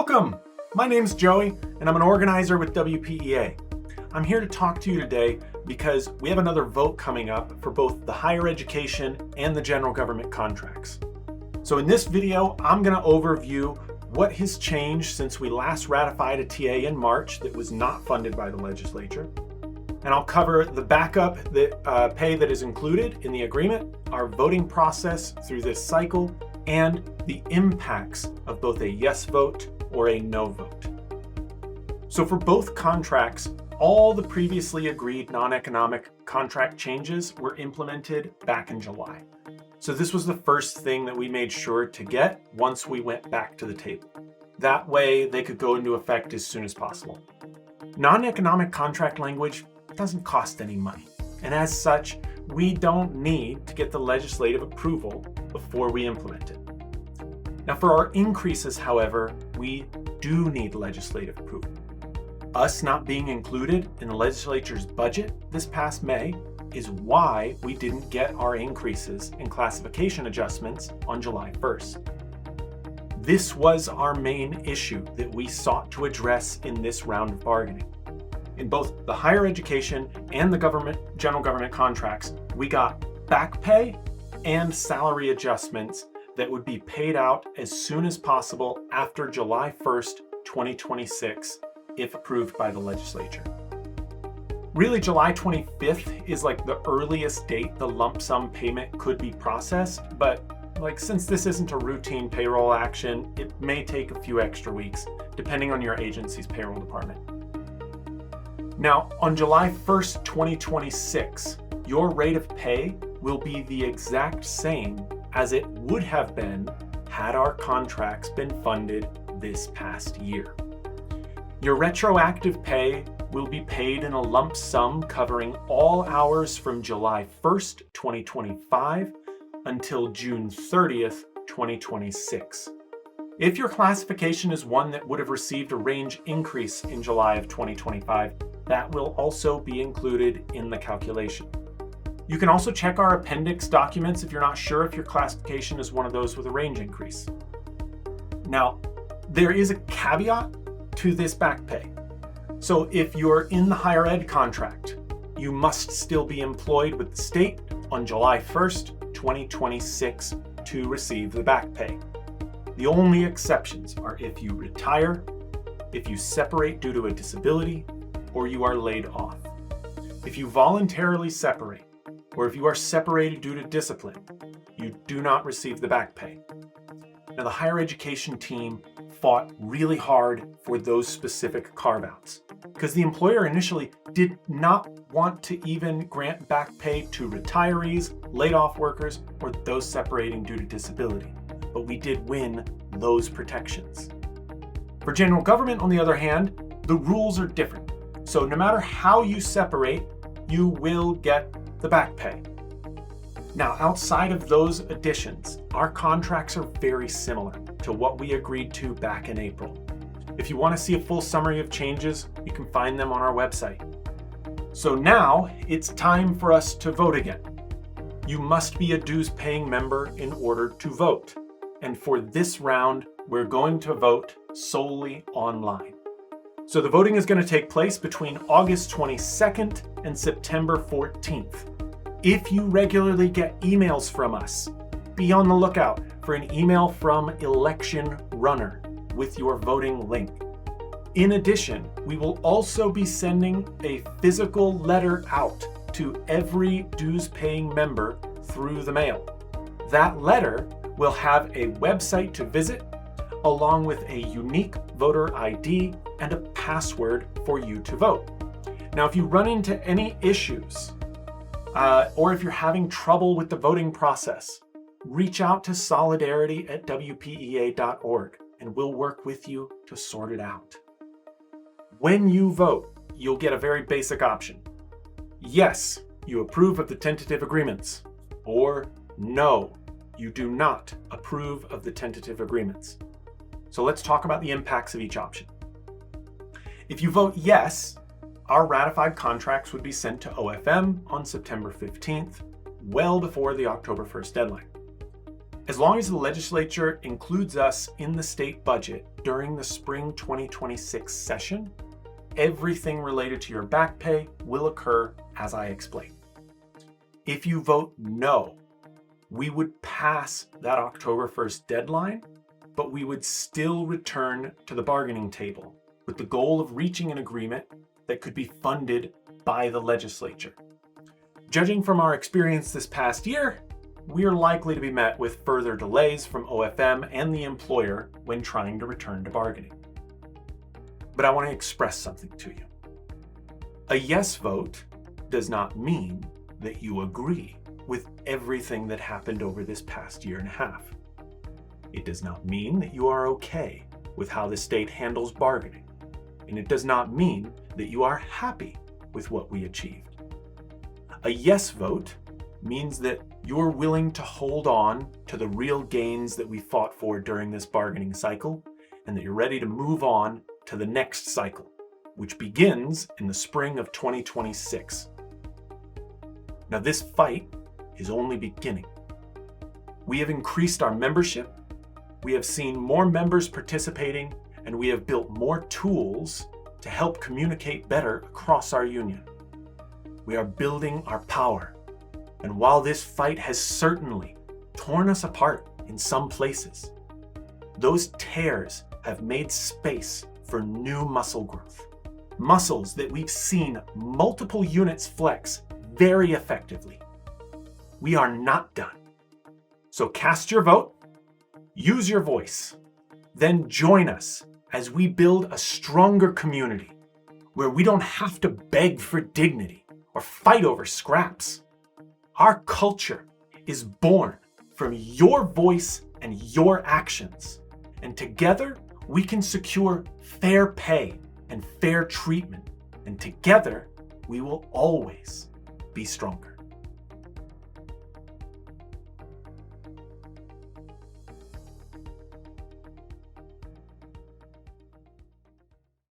Welcome! My name's Joey, and I'm an organizer with WPEA. I'm here to talk to you today because we have another vote coming up for both the higher education and the general government contracts. So in this video, I'm going to overview what has changed since we last ratified a TA in March that was not funded by the legislature. And I'll cover the backup pay that is included in the agreement, our voting process through this cycle, and the impacts of both a yes vote or a no vote. So for both contracts, all the previously agreed non-economic contract changes were implemented back in July. So this was the first thing that we made sure to get once we went back to the table. That way they could go into effect as soon as possible. Non-economic contract language doesn't cost any money, and as such, we don't need to get the legislative approval before we implement it. Now for our increases, however, we do need legislative approval. Us not being included in the legislature's budget this past May is why we didn't get our increases and classification adjustments on July 1st. This was our main issue that we sought to address in this round of bargaining. In both the higher education and the general government contracts, we got back pay and salary adjustments that would be paid out as soon as possible after July 1st, 2026, if approved by the legislature. Really, July 25th is like the earliest date the lump sum payment could be processed, but since this isn't a routine payroll action, it may take a few extra weeks, depending on your agency's payroll department. Now, on July 1st, 2026, your rate of pay will be the exact same as it would have been had our contracts been funded this past year. Your retroactive pay will be paid in a lump sum covering all hours from July 1st, 2025 until June 30th, 2026. If your classification is one that would have received a range increase in July of 2025, that will also be included in the calculation. You can also check our appendix documents if you're not sure if your classification is one of those with a range increase. Now, there is a caveat to this back pay. So if you're in the higher ed contract, you must still be employed with the state on July 1st, 2026 to receive the back pay. The only exceptions are if you retire, if you separate due to a disability, or you are laid off. If you voluntarily separate, or if you are separated due to discipline, you do not receive the back pay. Now, the higher education team fought really hard for those specific carve-outs because the employer initially did not want to even grant back pay to retirees, laid-off workers, or those separating due to disability. But we did win those protections. For general government, on the other hand, the rules are different. So no matter how you separate, you will get the back pay. Now, outside of those additions, our contracts are very similar to what we agreed to back in April. If you want to see a full summary of changes, you can find them on our website. So now it's time for us to vote again. You must be a dues-paying member in order to vote. And for this round, we're going to vote solely online. So the voting is going to take place between August 22nd and September 14th. If you regularly get emails from us, be on the lookout for an email from Election Runner with your voting link. In addition, we will also be sending a physical letter out to every dues-paying member through the mail. That letter will have a website to visit, along with a unique voter ID and a password for you to vote. Now, if you run into any issues, or if you're having trouble with the voting process, reach out to solidarity@wpea.org and we'll work with you to sort it out. When you vote, you'll get a very basic option. Yes, you approve of the tentative agreements, or no, you do not approve of the tentative agreements. So let's talk about the impacts of each option. If you vote yes, our ratified contracts would be sent to OFM on September 15th, well before the October 1st deadline. As long as the legislature includes us in the state budget during the spring 2026 session, everything related to your back pay will occur as I explained. If you vote no, we would pass that October 1st deadline, but we would still return to the bargaining table with the goal of reaching an agreement that could be funded by the legislature. Judging from our experience this past year, we are likely to be met with further delays from OFM and the employer when trying to return to bargaining. But I want to express something to you. A yes vote does not mean that you agree with everything that happened over this past year and a half. It does not mean that you are okay with how the state handles bargaining. And it does not mean that you are happy with what we achieved. A yes vote means that you're willing to hold on to the real gains that we fought for during this bargaining cycle, and that you're ready to move on to the next cycle, which begins in the spring of 2026. Now, this fight is only beginning. We have increased our membership, we have seen more members participating, and we have built more tools to help communicate better across our union. We are building our power. And while this fight has certainly torn us apart in some places, those tears have made space for new muscle growth. Muscles that we've seen multiple units flex very effectively. We are not done. So cast your vote, use your voice, then join us as we build a stronger community where we don't have to beg for dignity or fight over scraps. Our culture is born from your voice and your actions, and together we can secure fair pay and fair treatment, and together we will always be stronger.